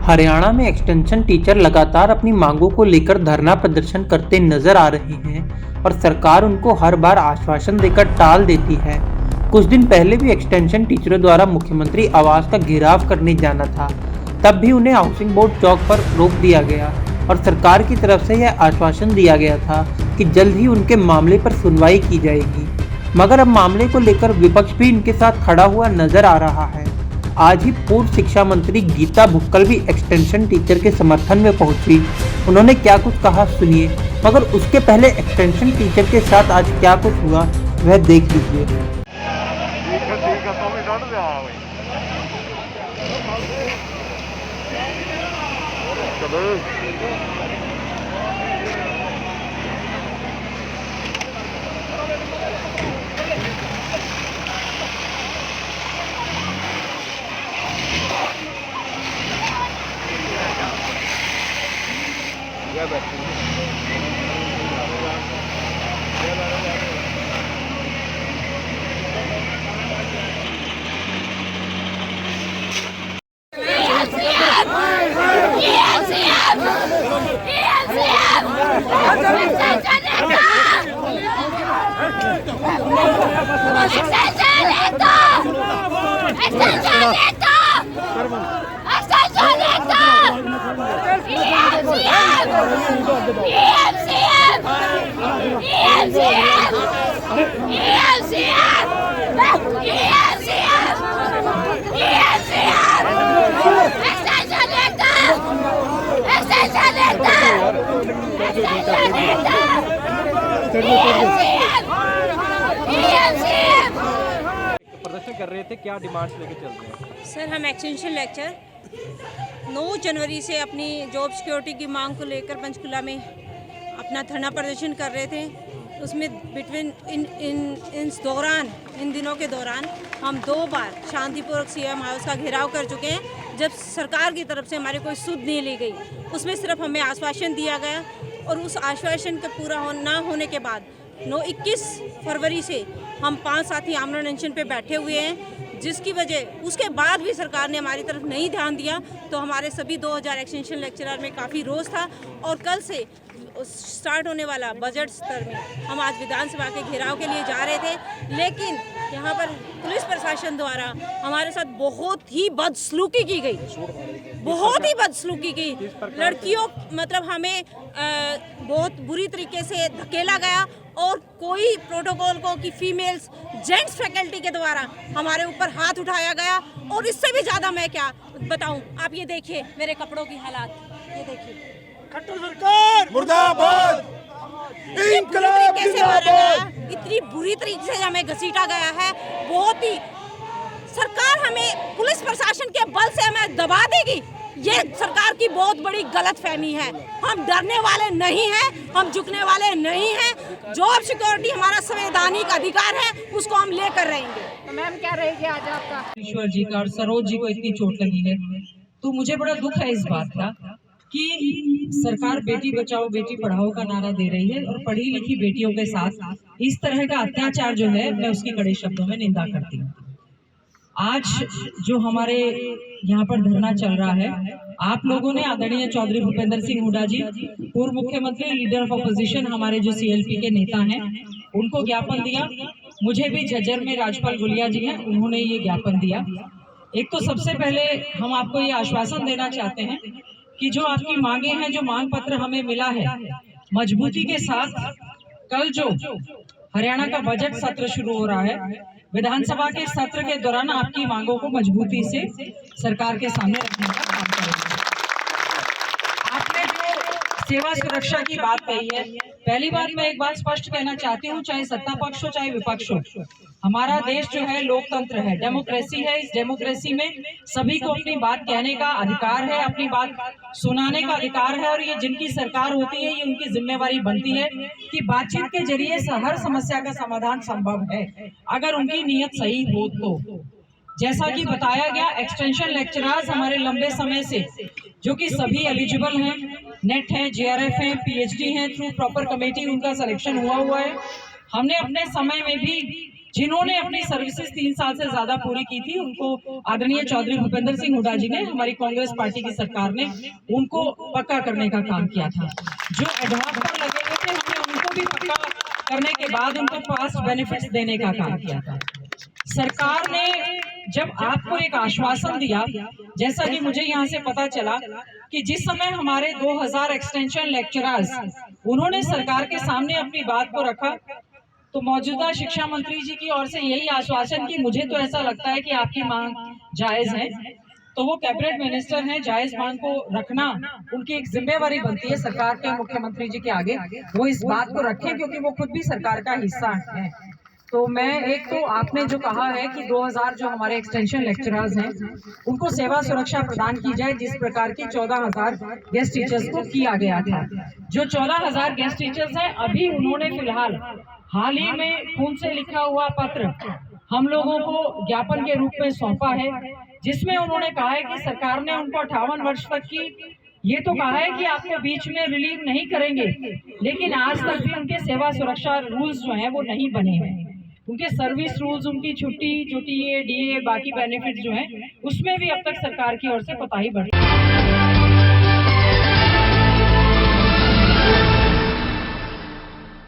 हरियाणा में extension teacher लगातार अपनी मांगों को लेकर धरना प्रदर्शन करते नजर आ रहे हैं और सरकार उनको हर बार आश्वासन देकर टाल देती है। कुछ दिन पहले भी एक्सटेंशन टीचरों द्वारा मुख्यमंत्री आवास का घेराव करने जाना था, तब भी उन्हें हाउसिंग बोर्ड चौक पर रोक दिया गया और सरकार की तरफ से यह आश्वासन दिया गया था कि जल्द ही उनके मामले पर सुनवाई की जाएगी, मगर अब मामले को लेकर विपक्ष भी इनके साथ खड़ा हुआ नजर आ रहा है। आज ही पूर्व शिक्षा मंत्री गीता भुक्कल भी एक्सटेंशन टीचर के समर्थन में पहुंची। उन्होंने क्या कुछ कहा सुनिए, मगर उसके पहले एक्सटेंशन टीचर के साथ आज क्या कुछ हुआ वह देख लीजिए। प्रदर्शन कर रहे थे, क्या डिमांड्स लेके चल रहे हैं? सर, हम एक्सटेंशन लेक्चर 9 जनवरी से अपनी जॉब सिक्योरिटी की मांग को लेकर पंचकुला में अपना धरना प्रदर्शन कर रहे थे। उसमें बिटवीन इन दिनों के दौरान हम 2 बार शांतिपूर्वक सीएम हाउस का घेराव कर चुके हैं। जब सरकार की तरफ से हमारी कोई सुध नहीं ली गई, उसमें सिर्फ हमें आश्वासन दिया गया और उस आश्वासन के पूरा ना होने के बाद 21 फरवरी से हम 5 साथी आमरण अनशन पे बैठे हुए हैं, जिसकी वजह उसके बाद भी सरकार ने हमारी तरफ नहीं ध्यान दिया। तो हमारे सभी 2000 एक्सटेंशन लेक्चरर में काफ़ी रोष था और कल से स्टार्ट होने वाला बजट स्तर में हम आज विधानसभा के घेराव के लिए जा रहे थे, लेकिन यहाँ पर पुलिस प्रशासन द्वारा हमारे साथ बहुत ही बदसलूकी की गई, बहुत ही बदसलूकी की। लड़कियों मतलब हमें बहुत बुरी तरीके से धकेला गया और कोई प्रोटोकॉल को कि फीमेल्स जेंट्स फैकल्टी के द्वारा हमारे ऊपर हाथ उठाया गया। और इससे भी ज़्यादा मैं क्या बताऊं, आप ये देखिए मेरे कपड़ों की हालात, ये देखिए खट्टर सरकार मुर्दाबाद, इंकलाब जिंदाबाद। इतनी बुरी तरीके से हमें घसीटा गया है। बहुत ही सरकार हमें पुलिस प्रशासन के बल से हमें दबा देगी, ये सरकार की बहुत बड़ी गलतफहमी है। हम डरने वाले नहीं हैं, हम झुकने वाले नहीं हैं। जॉब सिक्योरिटी हमारा संवैधानिक अधिकार है, उसको हम लेकर रहेंगे। तो मैम क्या रहेगी आज आपका? ईश्वर जी का और सरोज जी को इतनी चोट लगी है, तो मुझे बड़ा दुख है इस बात का कि सरकार बेटी बचाओ बेटी पढ़ाओ का नारा दे रही है और पढ़ी लिखी बेटियों के साथ इस तरह का अत्याचार जो है, मैं उसकी कड़े शब्दों में निंदा करती हूँ। आज जो हमारे यहाँ पर धरना चल रहा है, आप लोगों ने आदरणीय चौधरी भूपेंद्र सिंह हुड्डा जी, पूर्व मुख्यमंत्री, लीडर ऑफ अपोजिशन, हमारे जो सीएलपी के नेता हैं, उनको ज्ञापन दिया। मुझे भी झज्जर में राजपाल गुलिया जी हैं, उन्होंने ये ज्ञापन दिया। एक तो सबसे पहले हम आपको ये आश्वासन देना चाहते हैं कि जो आपकी मांगे हैं, जो मांग पत्र हमें मिला है, मजबूती के साथ कल जो हरियाणा का बजट सत्र शुरू हो रहा है, विधानसभा के सत्र के दौरान आपकी मांगों को मजबूती से सरकार के सामने रखने का काम करेंगे। आपने जो सेवा सुरक्षा की बात कही है, पहली बात मैं एक बात स्पष्ट कहना चाहती हूँ, चाहे सत्ता पक्ष हो चाहे विपक्ष हो, हमारा देश जो है लोकतंत्र है, डेमोक्रेसी है। इस डेमोक्रेसी में सभी को अपनी बात कहने का अधिकार है, अपनी बात सुनाने का अधिकार है और ये जिनकी सरकार होती है, ये उनकी जिम्मेवारी बनती है कि बातचीत के जरिए हर समस्या का समाधान संभव है, अगर उनकी नीयत सही हो तो। जैसा कि बताया गया, एक्सटेंशन लेक्चरर्स हमारे लंबे समय से, जो कि सभी एलिजिबल हैं, नेट हैं, जेआरएफ हैं, पीएचडी हैं, थ्रू प्रॉपर कमेटी उनका सिलेक्शन हुआ है। हमने अपने समय में भी जिन्होंने अपनी सर्विसेज 3 साल से ज्यादा पूरी की थी उनको आदरणीय चौधरी भूपेंद्र सिंह हुड्डा जी ने, हमारी कांग्रेस पार्टी की सरकार ने उनको पक्का करने का काम किया था। जो एडवांस पर लगे हुए थे हमने उनको भी पक्का करने के बाद उनको फास्ट बेनिफिट्स देने का काम किया था। सरकार ने जब आपको एक आश्वासन दिया, जैसा कि मुझे यहाँ से पता चला कि जिस समय हमारे 2000 एक्सटेंशन लेक्चरर्स उन्होंने सरकार के सामने अपनी बात को रखा, तो मौजूदा शिक्षा मंत्री जी की ओर से यही आश्वासन कि मुझे तो ऐसा लगता है कि आपकी मांग जायज है, तो वो कैबिनेट मिनिस्टर हैं, जायज मांग को रखना उनकी एक जिम्मेवारी बनती है सरकार के मुख्यमंत्री जी के आगे, वो इस बात को रखें क्योंकि वो खुद भी सरकार का हिस्सा है। तो मैं एक तो आपने जो कहा है कि 2000 जो हमारे एक्सटेंशन लेक्चरर्स हैं उनको सेवा सुरक्षा प्रदान की जाए, जिस प्रकार की 14000 गेस्ट टीचर्स को किया गया था। जो 14000 गेस्ट टीचर्स हैं अभी उन्होंने फिलहाल हाल ही में खून से लिखा हुआ पत्र हम लोगों को ज्ञापन के रूप में सौंपा है, जिसमें उन्होंने कहा है कि सरकार ने उनको 58 वर्ष तक की ये तो कहा है कि आपको बीच में रिलीव नहीं करेंगे, लेकिन आज तक भी उनके सेवा सुरक्षा रूल्स जो हैं वो नहीं बने हैं। उनके सर्विस रूल्स, उनकी छुट्टी जो टीए डीए बाकी बेनिफिट जो हैं उसमें भी अब तक सरकार की ओर से कोताही बढ़ी।